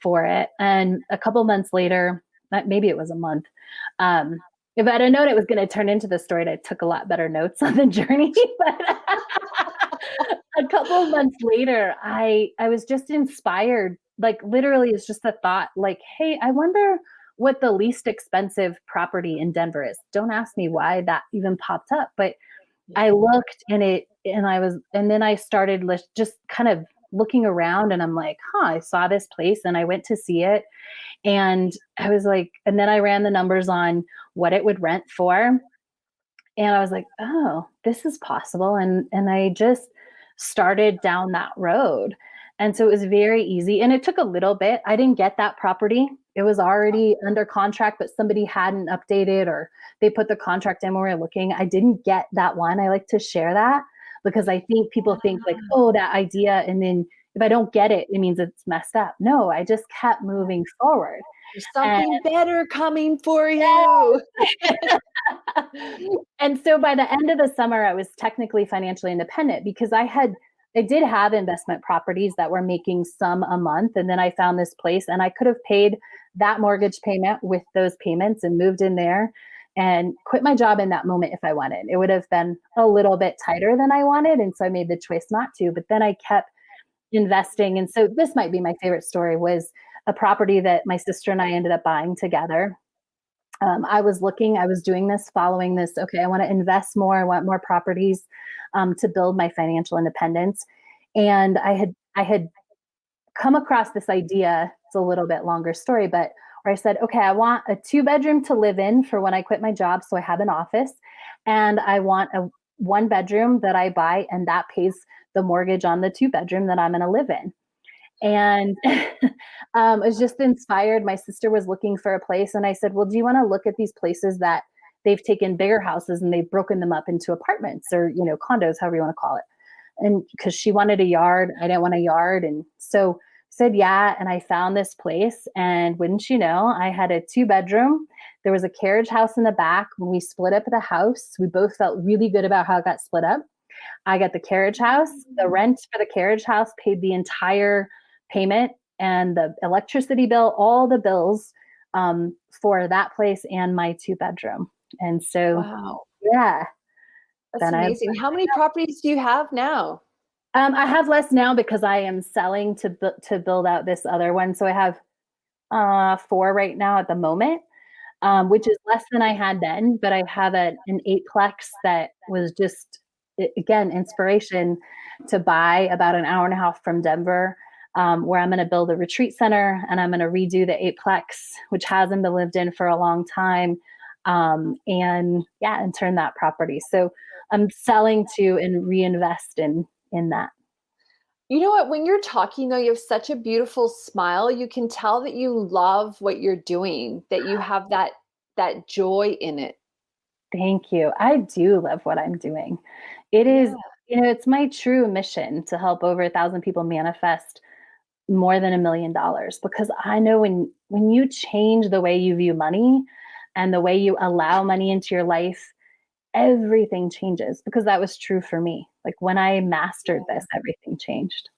for it. And a couple months later, maybe it was a month, if I'd have known it was going to turn into the story, I took a lot better notes on the journey. But a couple of months later, I was just inspired. Like literally, it's just a thought. Like, hey, I wonder what the least expensive property in Denver is. Don't ask me why that even popped up, but I looked and then I started just kind of looking around, and I'm like, huh, I saw this place and I went to see it. And I was like, and then I ran the numbers on what it would rent for. And I was like, oh, this is possible. And I just started down that road. And so it was very easy. And it took a little bit. I didn't get that property. It was already under contract, but somebody hadn't updated or they put the contract in when we were looking. I didn't get that one. I like to share that because I think people think like, oh, that idea. And then if I don't get it, it means it's messed up. No, I just kept moving forward. There's And something better coming for you. and so by the end of the summer, I was technically financially independent because I did have investment properties that were making some a month. And then I found this place and I could have paid that mortgage payment with those payments and moved in there and quit my job in that moment if I wanted. It would have been a little bit tighter than I wanted. And so I made the choice not to, but then I kept investing. And so this might be my favorite story was a property that my sister and I ended up buying together. I was doing this, following this. Okay, I want to invest more. I want more properties to build my financial independence. And I had come across this idea. It's a little bit longer story, but where I said, okay, I want a 2-bedroom to live in for when I quit my job, so I have an office, and I want a 1-bedroom that I buy, and that pays the mortgage on the 2-bedroom that I'm going to live in. And I was just inspired. My sister was looking for a place, and I said, well, do you want to look at these places that they've taken bigger houses and they've broken them up into apartments or, condos, however you want to call it. And because she wanted a yard, I didn't want a yard. And so said, yeah. And I found this place, and wouldn't you know, I had a 2-bedroom. There was a carriage house in the back. When we split up the house, we both felt really good about how it got split up. I got the carriage house. The rent for the carriage house paid the entire payment and the electricity bill, all the bills for that place and my 2-bedroom. And so, Wow. yeah. That's amazing. How many properties do you have now? I have less now because I am selling to build out this other one. So I have 4 right now at the moment, which is less than I had then. But I have an 8-plex that was just, again, inspiration to buy about an hour and a half from Denver, where I'm going to build a retreat center, and I'm going to redo the 8-plex, which hasn't been lived in for a long time, and turn that property. So I'm selling to and reinvest in that. You know what? When you're talking, though, you have such a beautiful smile. You can tell that you love what you're doing, that you have that joy in it. Thank you. I do love what I'm doing. It is, it's my true mission to help over 1,000 people manifest more than $1 million, because I know when you change the way you view money and the way you allow money into your life, everything changes, because that was true for me. Like when I mastered this, everything changed.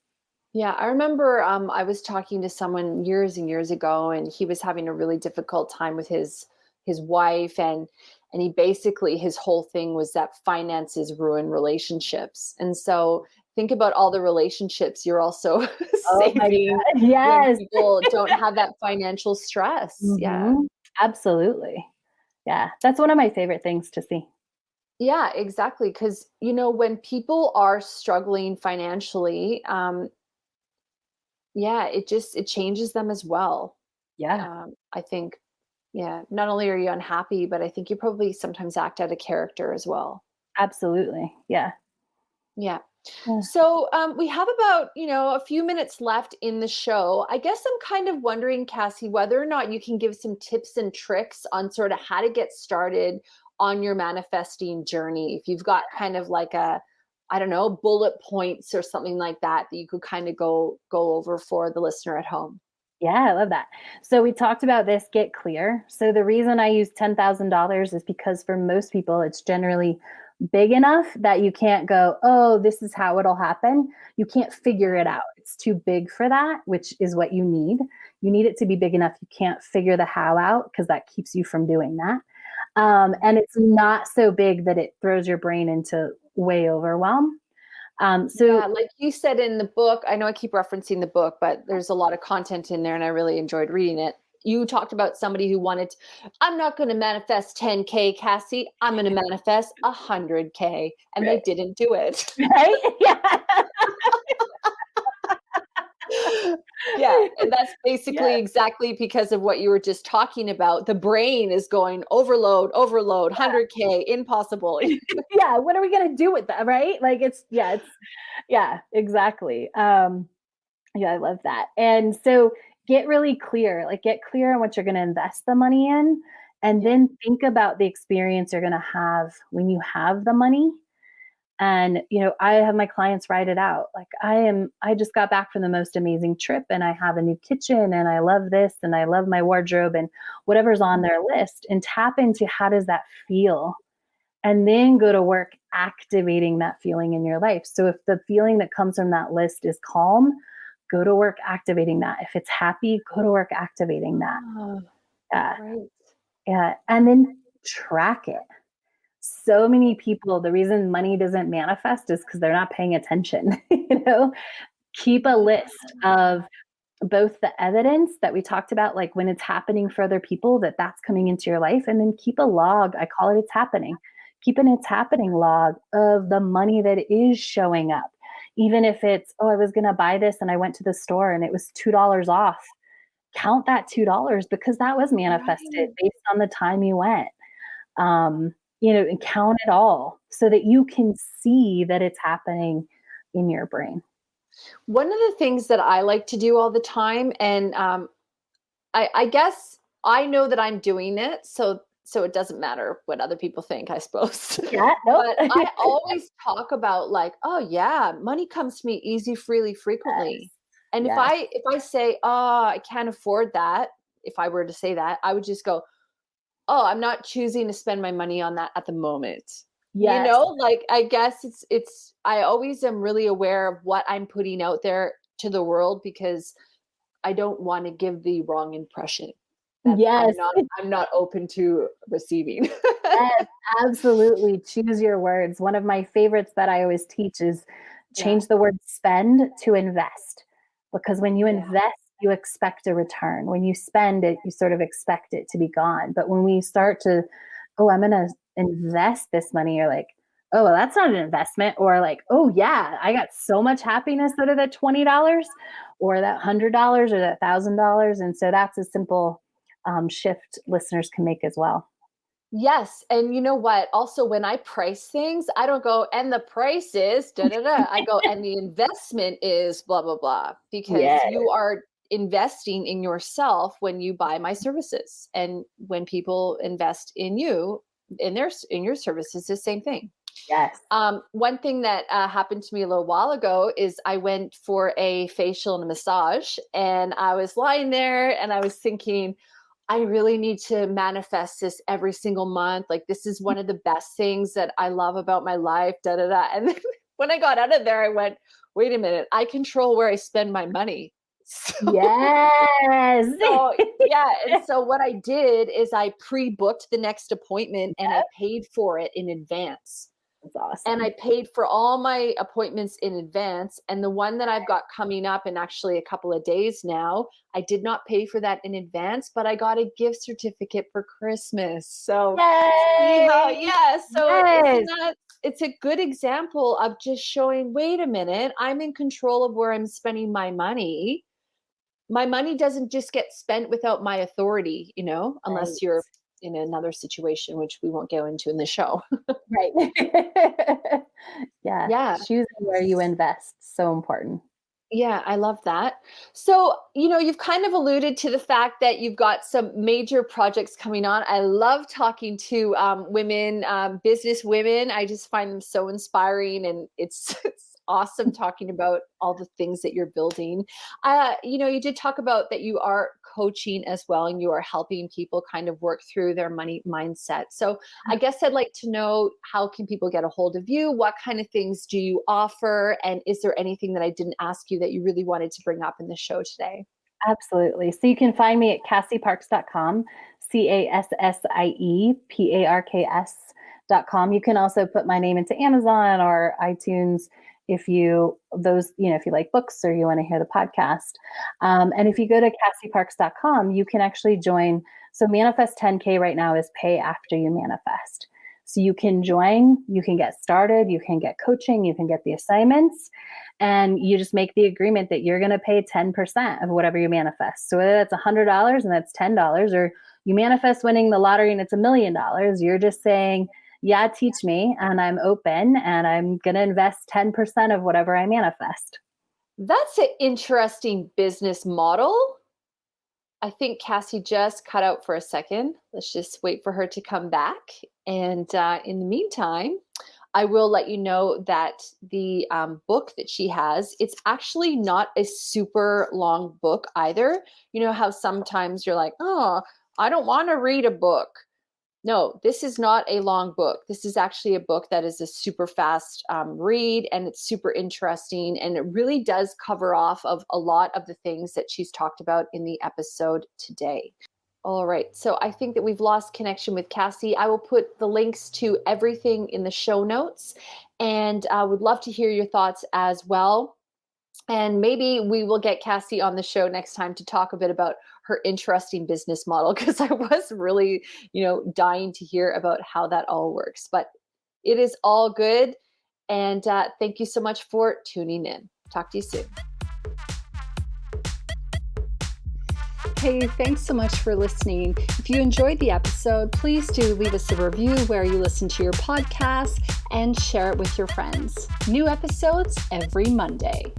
Yeah, I remember I was talking to someone years and years ago, and he was having a really difficult time with his wife, and he basically, his whole thing was that finances ruin relationships. And so think about all the relationships you're also Oh my saving God. when Yes. people don't have that financial stress. Yeah. Mm-hmm. Absolutely. Yeah. That's one of my favorite things to see. Yeah, exactly. Because, when people are struggling financially, yeah, it changes them as well. Yeah. I think, yeah, not only are you unhappy, but I think you probably sometimes act out of character as well. Absolutely. Yeah. Yeah. Yeah. So we have about, a few minutes left in the show. I guess I'm kind of wondering, Cassie, whether or not you can give some tips and tricks on sort of how to get started on your manifesting journey. If you've got kind of like I don't know, bullet points or something like that you could kind of go over for the listener at home. Yeah, I love that. So we talked about this, get clear. So the reason I use $10,000 is because for most people, it's generally big enough that you can't go, oh, this is how it'll happen. You can't figure it out. It's too big for that, which is what you need. You need it to be big enough. You can't figure the how out because that keeps you from doing that. And it's not so big that it throws your brain into way overwhelm. So Yeah, like you said in the book, I know I keep referencing the book, but there's a lot of content in there and I really enjoyed reading it. You talked about somebody who wanted, I'm not going to manifest 10K, Cassie. I'm going to manifest 100K. And they right, didn't do it. right, yeah, Yeah, and that's yeah, basically exactly because of what you were just talking about. The brain is going overload, overload, 100K, impossible. yeah. What are we gonna do with that, right? Like yeah, exactly. Yeah, I love that. And so get really clear, like get clear on what you're going to invest the money in, and Yeah. then think about the experience you're going to have when you have the money. And, I have my clients write it out. Like I just got back from the most amazing trip and I have a new kitchen and I love this and I love my wardrobe and whatever's on their list, and tap into how does that feel? And then go to work activating that feeling in your life. So if the feeling that comes from that list is calm, go to work activating that. If it's happy, go to work activating that. Oh, Yeah. right. Yeah. And then track it. So many people, the reason money doesn't manifest is because they're not paying attention. Keep a list of both the evidence that we talked about, like when it's happening for other people, that's coming into your life, and then keep a log. I call it it's happening. Keep an it's happening log of the money that is showing up. Even if it's, oh, I was going to buy this and I went to the store and it was $2 off. Count that $2 because that was manifested Right. based on the time you went. And count it all so that you can see that it's happening in your brain. One of the things that I like to do all the time, and I guess I know that I'm doing it, so it doesn't matter what other people think, I suppose. Yeah, nope. But I always talk about like, oh yeah, money comes to me easy, freely, frequently. And if Yes. I say, oh, I can't afford that, if I were to say that, I would just go, oh, I'm not choosing to spend my money on that at the moment. Yes. Like I guess it's I always am really aware of what I'm putting out there to the world because I don't want to give the wrong impression that Yes. I'm not open to receiving. Yes, absolutely. Choose your words. One of my favorites that I always teach is Yeah. change the word spend to invest. Because when you Yeah. invest, you expect a return. When you spend it, you sort of expect it to be gone. But when we start to, oh, I'm going to invest this money, you're like, oh, well, that's not an investment. Or like, oh, yeah, I got so much happiness out of that $20 or that $100 or that $1,000. And so that's a simple shift listeners can make as well. Yes, and you know what? Also, when I price things, I don't go, and the price is da da da. I go, and the investment is blah blah blah, because Yeah. you are investing in yourself when you buy my services, and when people invest in you, in your services, the same thing. Yes. One thing that happened to me a little while ago is I went for a facial and a massage, and I was lying there, and I was thinking, I really need to manifest this every single month. Like, this is one of the best things that I love about my life, da da da. And then when I got out of there, I went, wait a minute, I control where I spend my money. Yes. So yeah. And so what I did is I pre booked the next appointment and I paid for it in advance. That's And I awesome. paid for all my appointments in advance. And the one that I've got coming up in actually a couple of days now, I did not pay for that in advance, but I got a gift certificate for Christmas. So see how, Yay. yeah. So isn't Yes. that, it's a good example of just showing, wait a minute, I'm in control of where I'm spending my money. My money doesn't just get spent without my authority, Right. unless you're in another situation, which we won't go into in the show. Right. Yeah. Yeah. Choosing where you invest. So important. Yeah, I love that. So, you've kind of alluded to the fact that you've got some major projects coming on. I love talking to women, business women. I just find them so inspiring, and it's it's awesome talking about all the things that you're building. You did talk about that you are coaching as well, and you are helping people kind of work through their money mindset. So, I guess I'd like to know, how can people get a hold of you? What kind of things do you offer? And is there anything that I didn't ask you that you really wanted to bring up in the show today? Absolutely. So you can find me at cassieparks.com, CASSIEPARKS.com. You can also put my name into Amazon or iTunes if you like books or you want to hear the podcast. And if you go to cassieparks.com, you can actually join. So Manifest 10K right now is pay after you manifest. So you can join, you can get started, you can get coaching, you can get the assignments, and you just make the agreement that you're going to pay 10% of whatever you manifest. So whether that's $100 and that's $10, or you manifest winning the lottery and it's $1 million, you're just saying, yeah, teach me, and I'm open, and I'm going to invest 10% of whatever I manifest. That's an interesting business model. I think Cassie just cut out for a second. Let's just wait for her to come back. And in the meantime, I will let you know that the book that she has, it's actually not a super long book either. You know how sometimes you're like, oh, I don't want to read a book. No, this is not a long book. This is actually a book that is a super fast read, and it's super interesting. And it really does cover off of a lot of the things that she's talked about in the episode today. All right, so I think that we've lost connection with Cassie. I will put the links to everything in the show notes, and I would love to hear your thoughts as well. And maybe we will get Cassie on the show next time to talk a bit about her interesting business model, because I was really, dying to hear about how that all works. But it is all good. And thank you so much for tuning in. Talk to you soon. Hey, thanks so much for listening. If you enjoyed the episode, please do leave us a review where you listen to your podcast and share it with your friends. New episodes every Monday.